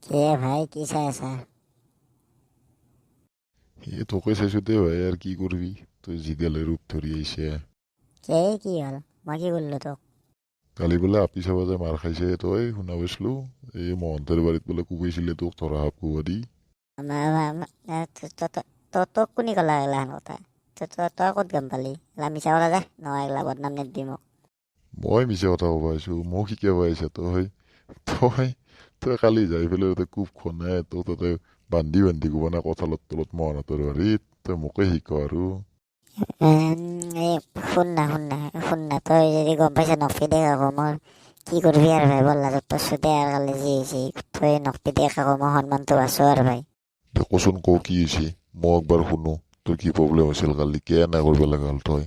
কে ভাই কি চাই আছা? তোকে চাইছো দে ভাই, আর কি করবি? তুই জিগালে রূপ ধরি আইছে। কে কি হল? মই কি করলো তোক? কালি বোলে আপিস আবাজে মার খাইছে, তই শুনা পাইছিলো। এই মহন্তের বাড়িত বোলে কুবাইছিলে তোক, ধরা হাপ কুবা দি। তোক কোনি কলা এগলাখান কথা? তই ক'ত গম পালি? এলা মিছা কথা যা, নহয় এগলা বদনাম নেদবি মোক। মই মিছা কথা কব আহিছো? মোক শিকাব আহিছে তই? তই তই কালি যাই পেলাই তাতে কোব খনাই তোক তাতে বান্ধি বান্ধি কোবা না কঁঠালত তলত মহনাতৰ বাৰীত, তই মোকে শিক আৰু। এই শুন না তই যদি গম পাইছ নকপি দে আকৌ মোৰ কি করবি আর ভাই বললা তোর তোর সাথে আর কালি যি হয়েছে তুই নকপি দে আকৌ মই সন্মানটো বাঁচো আর ভাই। দে কচোন ক কি হৈছে, মই একবাৰ শুনো। তোৰ কি প্ৰব্লেম হৈছিল কালি, কিয় এনে কৰিব লগা হ'ল তই?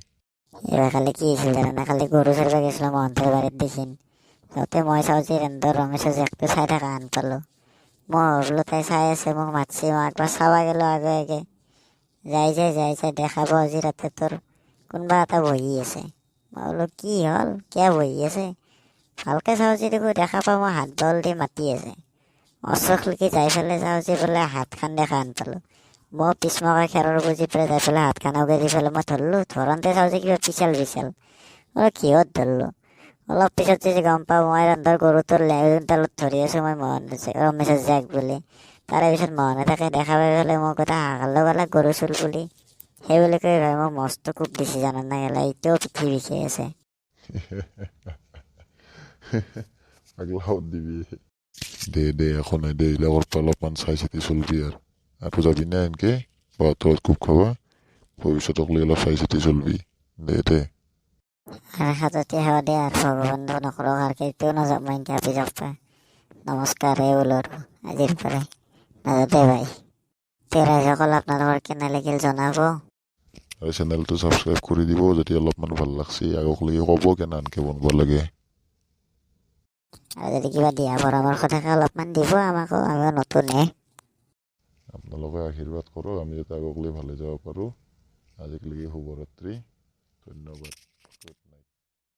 এবার কালি কি হয়েছিল জানা না? কালি গরু চড়বা গেছিল মহন্তের বাড়ির দেখিন, তাতে মই চাও যে রেন্দর রমেশে যে একটু চাই থাকা আন পালো। মই ভাবলো তাই চাই আছে মোক মাতছি, মই একবার চাবা গেলো আগে আগে। যাই দেখা পাও যে রাতে তোর কোনবা এটা বহি আছে। মই বোলো কি হল, কিয় বহি আছে? ভালকে চাও যে দেখো দেখা পাও মই হাত বল দি মাতি আছে। অচখ লিখি যাই পেলাই চাওঁ যে বোলে হাত খান দেখা আন পালো। মই পিছমকা খেৰৰ বুজি পেলাই যাই পেলাই হাত খান উগে পেলাই মই ধৰলো, ধৰন্তে চাওঁ যে কিবা পিছাল পিছাল। কিহত ধৰলো? অলপ পিছত যে গম পাওঁ মই ৰন্ধৰ গৰুটোৰ লেউতালত ধৰি আছো মই ৰমেশৰ জেক বুলি। তাৰে পিছত মহনে তাকে দেখা পাই পেলাই মোক এটা হাকালো গলা গৰু চুল বুলি। সেই বুলি কৈ ভাই মোক মস্ত কোব দিছে জানা নাই, গেলা এতিয়াও পিঠি বিষাই আছে। আগলাও দিবি। দে এখন নাই দে, এইবিলাকৰ পৰা অলপমান চাই চিতি চলবি আৰু যাবি না এনকে বাহঁতৰ খুব খাবা। ভৱিষ্যতক লৈ অলপ চাই চিতি চলবি। দে। আর হাততে হওয়া দে আর ভগবান নকরক আর কেউ নাযাব মই ইনকে যাব। নমস্কাৰ এই বোলো আৰু আজিৰ পৰাই নাযাতে ভাই। তেৰা সকল আপোনালোকৰ কেনে লাগিল জনাব। আৰু চেনেলটো ছাবস্ক্ৰাইব কৰি দিব যদি অলপমান ভাল লাগছে। আগক লাগি ক'ব কেনে আনকে বনব লাগে। আৰু যদি কিবা দিয়া পৰামৰ্শ থাকে অলপমান দিব আমাকো, আমিও নতুনহে। আপোনালোকে আশীৰ্বাদ কৰক আমি যাতে আগক লৈ ভালে যাব পাৰোঁ। আজিলৈকে শুভৰাত্ৰি, ধন্যবাদ।